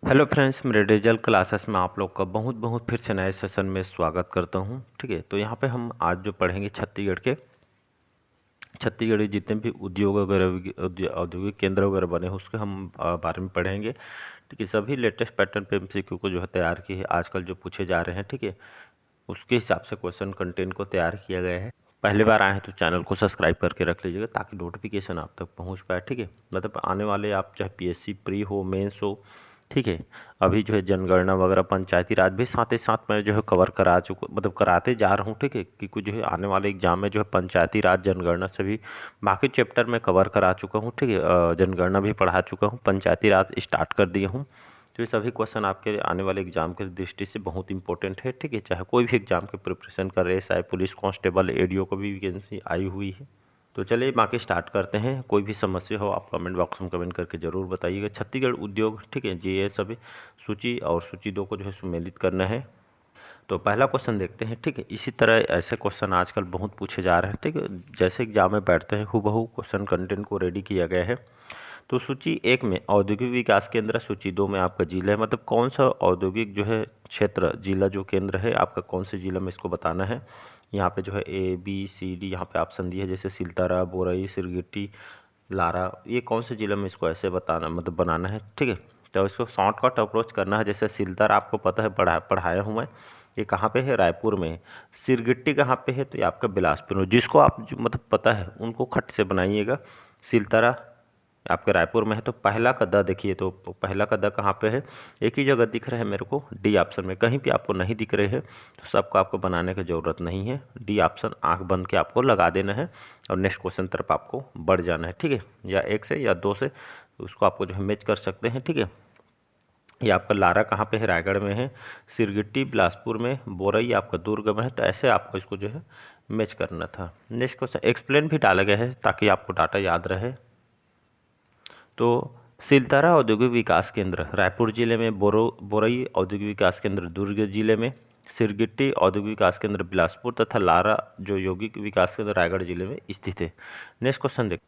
Hello friends, मेरे digital classes में आप लोग का बहुत बहुत फिर से नए सेशन में स्वागत करता हूं। ठीक है, तो यहाँ पे हम आज जो पढ़ेंगे छत्तीसगढ़ के जितने भी उद्योग वगैरह औद्योगिक केंद्र वगैरह बने हैं उसके हम बारे में पढ़ेंगे। ठीक है, सभी लेटेस्ट पैटर्न पे एमसीक्यू को जो है तैयार की है आजकल जो पूछे जा रहे हैं। ठीक है, उसके हिसाब से क्वेश्चन कंटेंट को तैयार किया गया है। पहली बार आए हैं तो चैनल को सब्सक्राइब करके रख लीजिएगा ताकि नोटिफिकेशन आप तक पहुंच पाए। ठीक है, मतलब आने वाले आप चाहे पीएससी प्री हो, मेंस हो, ठीक है, अभी जो है जनगणना वगैरह पंचायती राज भी साथ ही साथ मैं जो है कवर करा चुका, मतलब कराते जा रहा हूँ। ठीक है, कि कुछ जो है आने वाले एग्जाम में जो है पंचायती राज जनगणना से भी बाकी चैप्टर में कवर करा चुका हूँ। ठीक है, जनगणना भी पढ़ा चुका हूँ, पंचायती राज स्टार्ट कर दिया हूँ। तो ये सभी क्वेश्चन आपके आने वाले एग्जाम की दृष्टि से बहुत इंपॉर्टेंट है। ठीक है, चाहे कोई भी एग्जाम की प्रिपरेशन कर रहे हैं, चाहे पुलिस कांस्टेबल एडीओ को भी वैकेंसी आई हुई है। तो चलिए बाकी स्टार्ट करते हैं। कोई भी समस्या हो आप कमेंट बॉक्स में कमेंट करके ज़रूर बताइएगा। छत्तीसगढ़ उद्योग, ठीक है जी, ये सभी सूची और सूची 2 को जो है सुमेलित करना है। तो पहला क्वेश्चन देखते हैं। ठीक है, इसी तरह ऐसे क्वेश्चन आजकल बहुत पूछे जा रहे हैं। ठीक है, जैसे एग्जाम में बैठते हैं हूबहू क्वेश्चन कंटेंट को रेडी किया गया है। तो सूची 1 में औद्योगिक विकास केंद्र, सूची 2 में आपका जिला है, मतलब कौन सा औद्योगिक जो है क्षेत्र जिला जो केंद्र है आपका कौन से जिला में इसको बताना है। यहाँ पे जो है ABCD यहाँ पे ऑप्शन दिए है, जैसे सिलतारा, बोरई, सिरगिट्टी, लारा, ये कौन से जिला में इसको ऐसे बताना मतलब बनाना है। ठीक है, तो इसको शॉर्टकट अप्रोच करना है। जैसे सिलतारा आपको पता है, पढ़ाया हूँ मैं, ये कहाँ पे है, रायपुर में है। सिरगिट्टी कहाँ पे है, तो ये आपका बिलासपुर में। जिसको आप जो मतलब पता है उनको खट से बनाइएगा। सिलतारा आपके रायपुर में है, तो पहला का द देखिए, तो पहला का द कहाँ पे है, एक ही जगह दिख रहा है मेरे को, डी ऑप्शन में। कहीं भी आपको नहीं दिख रहे हैं तो सबको आपको बनाने की ज़रूरत नहीं है। डी ऑप्शन आंख बंद के आपको लगा देना है और नेक्स्ट क्वेश्चन तरफ आपको बढ़ जाना है। ठीक है, या 1 से या 2 से उसको आपको जो है मैच कर सकते हैं। ठीक है, ये आपका लारा कहाँ पे है, रायगढ़ में है। सिरगिट्टी बिलासपुर में, बोरई आपका दुर्ग में है। तो ऐसे आपको इसको जो है मैच करना था। नेक्स्ट क्वेश्चन एक्सप्लेन भी डाला गया है ताकि आपको डाटा याद रहे। तो सिलतारा औद्योगिक विकास केंद्र रायपुर जिले में, बोरई औद्योगिक विकास केंद्र दुर्ग जिले में, सिरगिट्टी औद्योगिक विकास केंद्र बिलासपुर तथा लारा जो यौगिक विकास केंद्र रायगढ़ जिले में स्थित है। नेक्स्ट क्वेश्चन देख,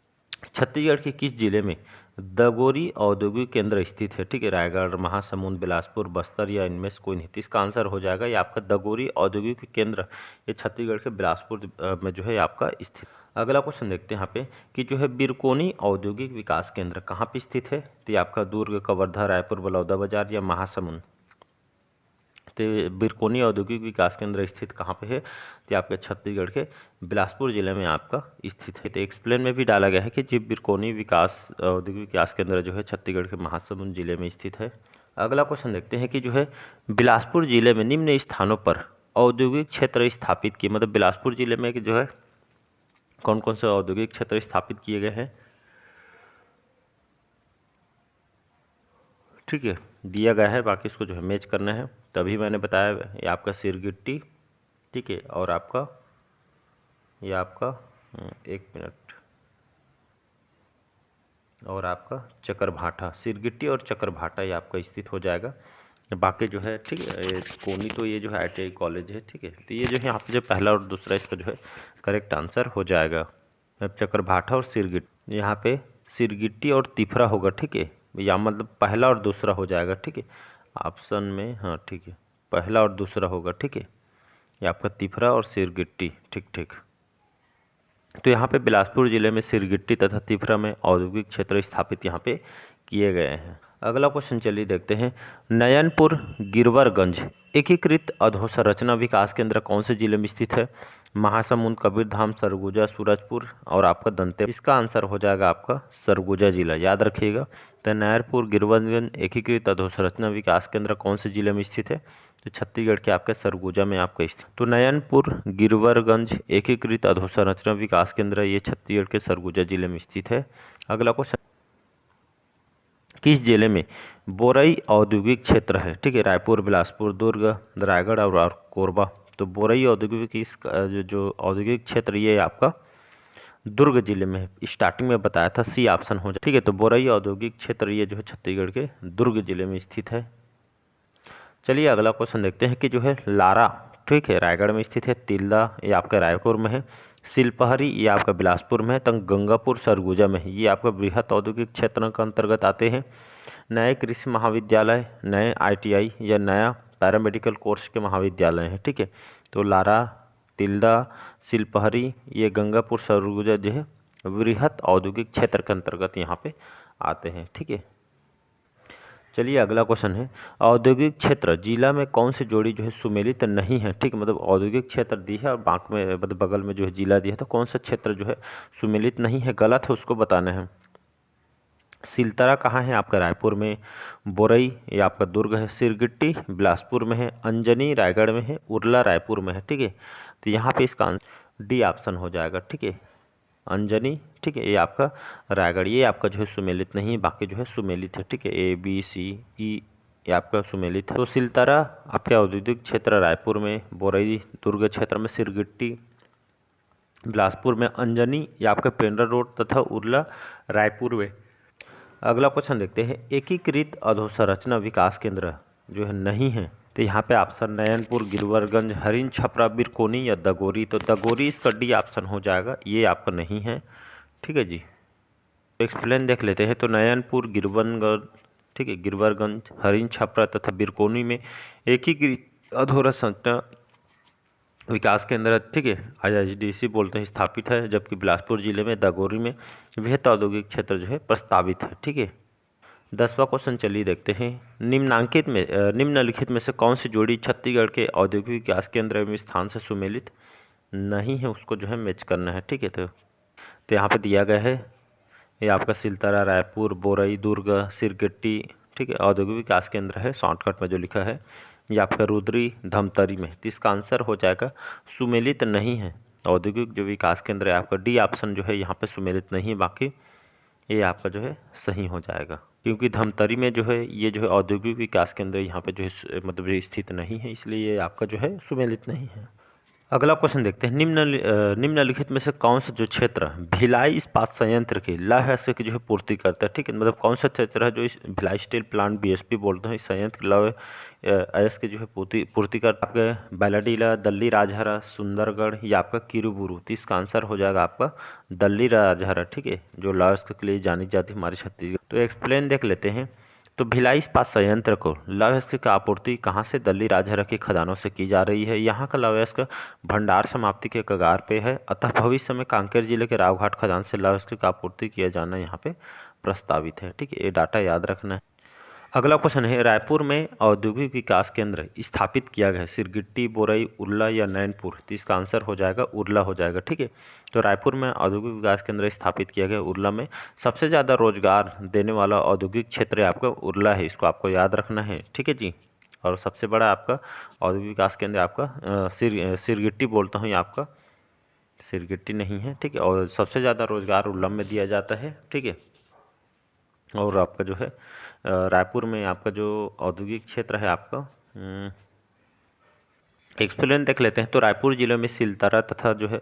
छत्तीसगढ़ के किस जिले में दगोरी औद्योगिक केंद्र स्थित है। ठीक है, रायगढ़, महासमुंद, बिलासपुर, बस्तर या इनमें से कोई नहीं। तो इसका आंसर हो जाएगा ये आपका दगोरी औद्योगिक केंद्र, ये छत्तीसगढ़ के बिलासपुर में जो है आपका स्थित। अगला क्वेश्चन देखते हैं यहाँ पे कि जो है बिरकोनी औद्योगिक विकास केंद्र कहाँ पे स्थित है। तो ये आपका दुर्ग, कवर्धा, रायपुर, बलौदाबाजार या महासमुंद। तो बिरकोनी औद्योगिक विकास केंद्र स्थित कहाँ पे है, तो आपके छत्तीसगढ़ के बिलासपुर जिले में आपका स्थित है। तो एक्सप्लेन में भी डाला गया है कि जी बिरकोनी विकास औद्योगिक विकास केंद्र जो है छत्तीसगढ़ के महासमुंद जिले में स्थित है। अगला क्वेश्चन देखते हैं कि जो है बिलासपुर जिले में निम्न स्थानों पर औद्योगिक क्षेत्र स्थापित किए, मतलब बिलासपुर जिले में कि जो है कौन कौन से औद्योगिक क्षेत्र स्थापित किए गए हैं। ठीक है, दिया गया है, बाकी इसको जो है मैच करना है। तभी मैंने बताया ये आपका सिरगिट्टी, ठीक है, और आपका ये आपका 1 मिनट, और आपका चकरभाठा, सिरगिट्टी और चकरभाठा ये आपका स्थित हो जाएगा। बाकी जो है ठीक है, कोनी तो ये जो है ITI कॉलेज है। ठीक है, तो ये जो है यहाँ पे जो पहला और दूसरा इसका जो है करेक्ट आंसर हो जाएगा। अब चकरभाठा और सिरगिट्टी, यहाँ पे सिरगिट्टी और तिफरा होगा। ठीक है, या मतलब पहला और दूसरा हो जाएगा। ठीक है, ऑप्शन में, हाँ ठीक है, पहला और दूसरा होगा। ठीक है, ये आपका तिफरा और सिरगिट्टी। ठीक ठीक, तो यहाँ पे बिलासपुर जिले में सिरगिट्टी तथा तिफरा में औद्योगिक क्षेत्र स्थापित यहाँ पे किए गए हैं। अगला क्वेश्चन चलिए देखते हैं। नयनपुर गिरवरगंज एकीकृत अधोसंरचना विकास केंद्र कौन से जिले में स्थित है। महासमुंद, कबीरधाम, सरगुजा, सूरजपुर और आपका दंतेवाड़ा। इसका आंसर हो जाएगा आपका सरगुजा जिला, याद रखिएगा। तो नयनपुर गिरवरगंज एकीकृत अधोसंरचना विकास केंद्र कौन से जिले में स्थित है, तो छत्तीसगढ़ के आपके सरगुजा में आपका स्थित। तो नयनपुर गिरवरगंज एकीकृत अधोसंरचना विकास केंद्र ये छत्तीसगढ़ के सरगुजा जिले में स्थित है। अगला क्वेश्चन, किस जिले में बोरई औद्योगिक क्षेत्र है। ठीक है, रायपुर, बिलासपुर, दुर्ग, रायगढ़ और कोरबा। तो बोरई औद्योगिक इस जो औद्योगिक क्षेत्र ये आपका दुर्ग जिले में स्टार्टिंग में बताया था, सी ऑप्शन हो जाए। ठीक है, तो बोरई औद्योगिक क्षेत्र ये जो है छत्तीसगढ़ के दुर्ग जिले में स्थित है। चलिए अगला क्वेश्चन देखते हैं कि जो है लारा, ठीक है, रायगढ़ में स्थित है। तिल्दा ये आपका रायपुर में है। सिलपहरी ये आपका बिलासपुर में है। तंग गंगापुर सरगुजा में है, ये आपका बृहत औद्योगिक क्षेत्र के अंतर्गत आते हैं। नए कृषि महाविद्यालय, नए ITI या नया पैरामेडिकल कोर्स के महाविद्यालय हैं। ठीक है, तो लारा, तिल्दा, सिलपहरी, ये गंगापुर सरगुजा जो है वृहत औद्योगिक क्षेत्र के अंतर्गत यहाँ पे आते हैं। ठीक है, चलिए अगला क्वेश्चन है, औद्योगिक क्षेत्र जिला में कौन सी जोड़ी जो है सुमेलित नहीं है। ठीक है, मतलब औद्योगिक क्षेत्र दी है और बांक में मतलब बगल में जो है जिला दिया है, तो कौन सा क्षेत्र जो है सुमेलित नहीं है, गलत है, उसको बताना है। सिलतरा कहाँ है, आपका रायपुर में। बोरई ये आपका दुर्ग है। सिरगिट्टी बिलासपुर में है। अंजनी रायगढ़ में है। उरला रायपुर में है। ठीक है, तो यहाँ पे इसका डी ऑप्शन हो जाएगा। ठीक है, अंजनी, ठीक है, ये आपका रायगढ़, ये आपका जो है सुमेलित नहीं है, बाकी जो है सुमेलित है। ठीक है, ABCE ये आपका सुमेलित है। तो सिलतरा आपके औद्योगिक क्षेत्र रायपुर में, बोरई दुर्ग क्षेत्र में, सिरगिट्टी बिलासपुर में, अंजनी ये आपका पेंड्रा रोड तथा उरला रायपुर में। अगला क्वेश्चन देखते हैं, एकीकृत अधोसंरचना विकास केंद्र जो है नहीं है, तो यहाँ पे ऑप्शन नयनपुर, गिरवरगंज, हरिन छपरा, बिरकोनी या दगोरी, तो दगोरी इसका डी ऑप्शन हो जाएगा, ये आपका नहीं है। ठीक है जी, एक्सप्लेन देख लेते हैं। तो नयनपुर, गिरवरगंज, ठीक है, गिरवरगंज, हरिन छपरा तथा बिरकोनी में एकीकृत अधोसंरचना विकास केंद्र, ठीक है, IISDC बोलते हैं, स्थापित है, जबकि बिलासपुर जिले में दगोरी में वृहत औद्योगिक क्षेत्र जो है प्रस्तावित है। ठीक है, 10वां क्वेश्चन चलिए देखते हैं, निम्नलिखित में से कौन सी जोड़ी छत्तीसगढ़ के औद्योगिक विकास केंद्र एवं स्थान से सुमेलित नहीं है, उसको जो है मैच करना है। ठीक है, तो यहाँ पे दिया गया है, ये आपका सिलतरा, रायपुर, बोरई, दुर्ग, सिरगिट्टी, ठीक है, औद्योगिक विकास केंद्र है, शॉर्टकट में जो लिखा है, ये आपका रुद्री धमतरी में, तो इसका आंसर हो जाएगा सुमेलित नहीं है। औद्योगिक जो विकास केंद्र है आपका डी ऑप्शन जो है यहाँ पे सुमेलित नहीं है, बाकी ये आपका जो है सही हो जाएगा, क्योंकि धमतरी में जो है ये जो है औद्योगिक विकास केंद्र यहाँ पे जो है मतलब ये स्थित नहीं है, इसलिए ये आपका जो है सुमेलित नहीं है। अगला क्वेश्चन देखते हैं, निम्नलिखित में से कौन सा जो क्षेत्र भिलाई इस्पात संयंत्र की लौह अयस्क की जो है पूर्ति करता है। ठीक है, मतलब कौन सा क्षेत्र है जो इस भिलाई स्टील प्लांट BSP बोलते हैं, इस संयंत्र की लौह अयस्क की जो है पूर्ति करता है। बैलाडीला, दल्ली राजहरा, सुंदरगढ़ या आपका किरूबुरु, तो इसका आंसर हो जाएगा आपका दल्ली राजहरा। ठीक है, जो लौह अयस्क के लिए जानी जाती है हमारे छत्तीसगढ़। तो एक्सप्लेन देख लेते हैं, तो भिलाई इस्पात संयंत्र को लौह अयस्क की आपूर्ति कहाँ से, दल्ली राजहरा की खदानों से की जा रही है। यहाँ का लौह अयस्क भंडार समाप्ति के कगार पे है, अतः भविष्य में कांकेर जिले के रावघाट खदान से लौह अयस्क की आपूर्ति किया जाना यहाँ पे प्रस्तावित है। ठीक है, ये डाटा याद रखना है। अगला क्वेश्चन है, रायपुर में औद्योगिक विकास केंद्र स्थापित किया गया है, सिरगिट्टी, बोरई, उरला या नैनपुर, तो इसका आंसर हो जाएगा उरला हो जाएगा। ठीक है, तो रायपुर में औद्योगिक विकास केंद्र स्थापित किया गया उरला में। सबसे ज़्यादा रोजगार देने वाला औद्योगिक क्षेत्र आपका उरला है, इसको आपको याद रखना है। ठीक है जी, और सबसे बड़ा आपका औद्योगिक विकास केंद्र आपका सिरगिट्टी बोलता हूँ, ये आपका सिरगिट्टी नहीं है। ठीक है, और सबसे ज़्यादा रोजगार उरला में दिया जाता है। ठीक है, और आपका जो है रायपुर में आपका जो औद्योगिक क्षेत्र है आपका एक्सप्लेन देख लेते हैं। तो रायपुर जिले में सिलतरा तथा जो है,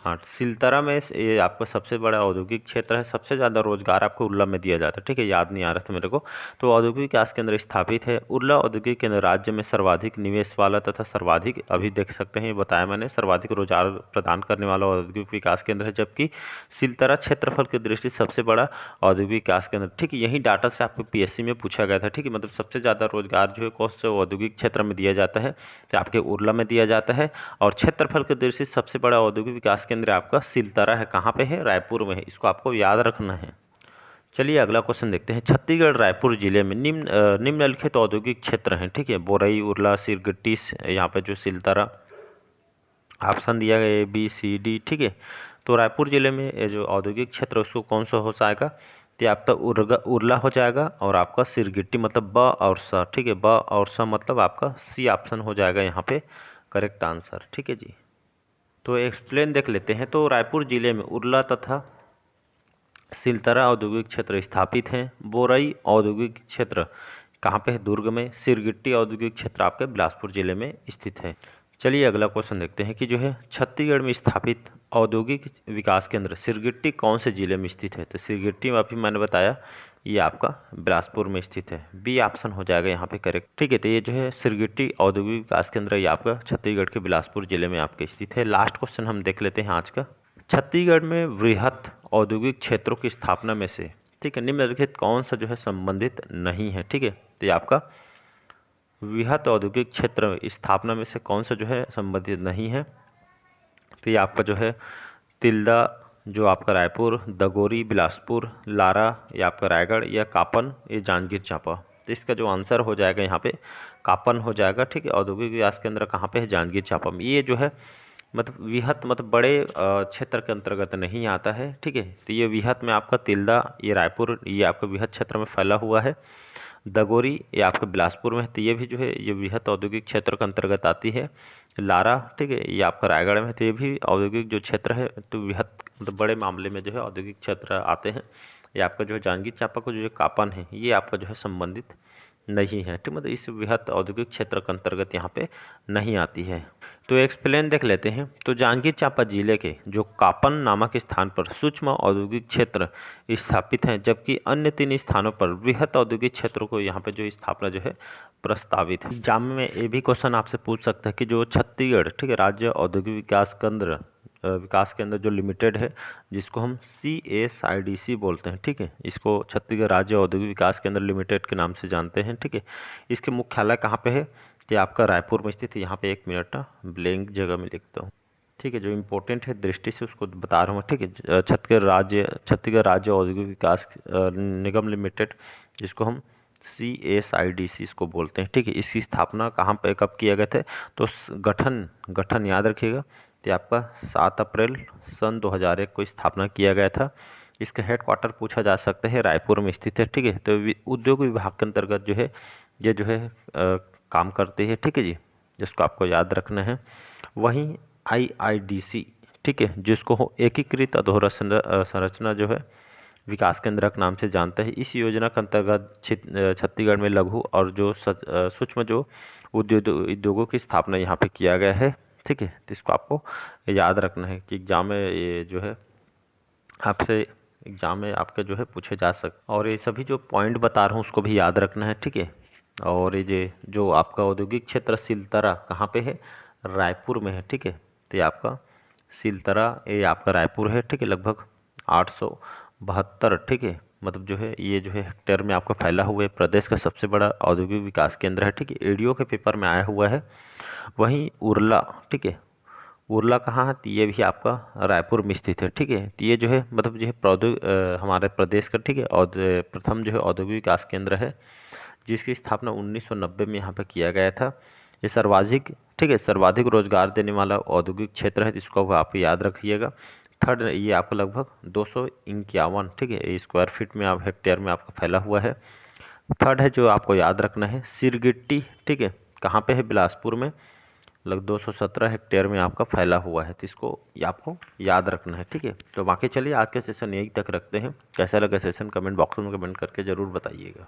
हाँ, सिलतरा में ये आपका सबसे बड़ा औद्योगिक क्षेत्र है, सबसे ज़्यादा रोजगार आपको उरला में दिया जाता है। ठीक है, याद नहीं आ रहा था मेरे को। तो औद्योगिक विकास केंद्र स्थापित है उरला औद्योगिक केंद्र, राज्य में सर्वाधिक निवेश वाला तथा सर्वाधिक, अभी देख सकते हैं, ये बताया मैंने, सर्वाधिक रोजगार प्रदान करने वाला औद्योगिक विकास केंद्र है, जबकि सिलतरा क्षेत्रफल की दृष्टि से सबसे बड़ा औद्योगिक विकास केंद्र। ठीक है, यही डाटा से आपको PSC में पूछा गया था। ठीक है, मतलब सबसे ज़्यादा रोजगार जो है कौन से औद्योगिक क्षेत्र में दिया जाता है, तो आपके उरला में दिया जाता है, और क्षेत्रफल की दृष्टि से सबसे बड़ा औद्योगिक विकास केंद्र आपका सिलतरा है। कहाँ पे है, रायपुर में है, इसको आपको याद रखना है। चलिए अगला क्वेश्चन देखते हैं, छत्तीसगढ़ रायपुर जिले में निम्नलिखित औद्योगिक क्षेत्र हैं। ठीक है, बोरई, उरला, सिरगिट्टी, यहाँ पे जो सिलतरा, ऑप्शन दिया गया ABCD। ठीक है, तो रायपुर जिले में ये जो औद्योगिक क्षेत्र उसको कौन सा हो जाएगा, तो आपका उरला हो जाएगा, और आपका सिरगिट्टी मतलब ब और स। ठीक है, ब और स मतलब आपका C ऑप्शन हो जाएगा यहाँ पे करेक्ट आंसर। ठीक है जी, तो एक्सप्लेन देख लेते हैं। तो रायपुर जिले में उरला तथा सिलतरा औद्योगिक क्षेत्र स्थापित हैं। बोरई औद्योगिक क्षेत्र कहाँ पे है, दुर्ग में। सिरगिट्टी औद्योगिक क्षेत्र आपके बिलासपुर जिले में स्थित है। चलिए अगला क्वेश्चन देखते हैं कि जो है छत्तीसगढ़ में स्थापित औद्योगिक विकास केंद्र सिरगिट्टी कौन से जिले में स्थित है, तो सिरगिट्टी में अभी मैंने बताया ये आपका बिलासपुर में स्थित है, B ऑप्शन हो जाएगा यहाँ पे करेक्ट। ठीक है, तो ये जो है सिरगिट्टी औद्योगिक विकास केंद्र ये आपका छत्तीसगढ़ के बिलासपुर जिले में आपके स्थित है। लास्ट क्वेश्चन हम देख लेते हैं आज का, छत्तीसगढ़ में वृहत औद्योगिक क्षेत्रों की स्थापना में से ठीक है, निम्नलिखित कौन सा जो है संबंधित नहीं है, ठीक है। तो ये आपका वृहत औद्योगिक क्षेत्र स्थापना में से कौन सा जो है संबंधित नहीं है। तो ये आपका जो है तिल्दा जो आपका रायपुर, दगोरी बिलासपुर, लारा ये आपका रायगढ़, या कापन ये जांजगीर चांपा। तो इसका जो आंसर हो जाएगा यहाँ पे कापन हो जाएगा, ठीक है। औद्योगिक विकास केंद्र कहाँ पे है, जांजगीर चांपा में। ये जो है मतलब वृहत मतलब बड़े क्षेत्र के अंतर्गत नहीं आता है, ठीक है। तो ये वृहत में आपका तिल्दा ये रायपुर ये आपका वृहत क्षेत्र में फैला हुआ है। दगोरी ये आपका बिलासपुर में है, तो ये भी जो है ये वृहत औद्योगिक क्षेत्र के अंतर्गत आती है। लारा, ठीक है, ये आपका रायगढ़ में है, तो ये भी औद्योगिक जो क्षेत्र है, तो वृहत मतलब बड़े मामले में जो है औद्योगिक क्षेत्र आते हैं। ये आपका जो है जांजगीर चांपा का जो कापन है ये आपका जो है संबंधित नहीं है, ठीक, मतलब इस वृहत औद्योगिक क्षेत्र के अंतर्गत यहाँ पे नहीं आती है। तो एक्सप्लेन देख लेते हैं। तो जांजगीर चांपा जिले के जो कापन नामक स्थान पर सूक्ष्म औद्योगिक क्षेत्र स्थापित हैं, जबकि अन्य 3 स्थानों पर वृहत औद्योगिक क्षेत्रों को यहाँ पे जो स्थापना जो है प्रस्तावित है। एग्जाम में ये भी क्वेश्चन आपसे पूछ सकता है कि जो छत्तीसगढ़, ठीक है, राज्य औद्योगिक विकास केंद्र जो लिमिटेड है, जिसको हम CSIDC बोलते हैं, ठीक है, इसको छत्तीसगढ़ राज्य औद्योगिक विकास केंद्र लिमिटेड के नाम से जानते हैं, ठीक है। इसके मुख्यालय कहाँ पे है, ये आपका रायपुर में स्थित है। यहाँ पे 1 मिनट ब्लैंक जगह में लिखता हूँ, ठीक है, जो इम्पोर्टेंट है दृष्टि से उसको बता रहा हूँ, ठीक है। छत्तीसगढ़ राज्य औद्योगिक विकास निगम लिमिटेड, जिसको हम CSIDC इसको बोलते हैं, ठीक है। इसकी स्थापना कहाँ पे कब किया गया था, तो गठन याद रखिएगा, तो आपका 7 अप्रैल सन 2001 को स्थापना किया गया था। इसका हेडक्वार्टर पूछा जा सकता है रायपुर में स्थित है, ठीक है। तो उद्योग विभाग के अंतर्गत जो है ये जो है काम करते हैं, ठीक है जी, जिसको आपको याद रखना है। वहीं IIDC, ठीक है, जिसको एकीकृत संरचना जो है विकास केंद्र के नाम से जानते हैं, इस योजना के अंतर्गत छत्तीसगढ़ में लघु और जो सूक्ष्म जो उद्योगों की स्थापना यहाँ पे किया गया है, ठीक है। तो इसको आपको याद रखना है कि एग्जाम में ये जो है आपसे एग्जाम में आपके जो है पूछे जा सकते, और ये सभी जो पॉइंट बता रहा हूँ उसको भी याद रखना है, ठीक है। और ये जो आपका औद्योगिक क्षेत्र सिलतरा कहाँ पे है, रायपुर में है, ठीक है। तो ये आपका सिलतरा ये आपका रायपुर है, ठीक है, लगभग 872, ठीक है, मतलब जो है ये जो है हेक्टेयर में आपका फैला हुआ है, प्रदेश का सबसे बड़ा औद्योगिक विकास केंद्र है, ठीक है। ADO के पेपर में आया हुआ है। वहीं उरला, ठीक है, उरला कहाँ है, तो ये भी आपका रायपुर में स्थित है, ठीक है। तो ये जो है मतलब जो है हमारे प्रदेश का, ठीक है, और प्रथम जो है औद्योगिक विकास केंद्र है, जिसकी स्थापना 1990 में यहाँ पे किया गया था। ये सर्वाधिक, ठीक है, सर्वाधिक रोजगार देने वाला औद्योगिक क्षेत्र है, जिसको आप याद रखिएगा। थर्ड, ये आपको लगभग 251, ठीक है, स्क्वायर फीट में आप हेक्टेयर में आपका फैला हुआ है। थर्ड है जो आपको याद रखना है सिरगिट्टी, ठीक है, कहाँ पे है, बिलासपुर में, लगभग 217 हेक्टेयर में आपका फैला हुआ है। तो इसको आपको याद रखना है, ठीक है। तो बाकी चलिए आज के सेशन यहीं तक रखते हैं। कैसा लगा सेशन कमेंट बॉक्स में कमेंट करके ज़रूर बताइएगा।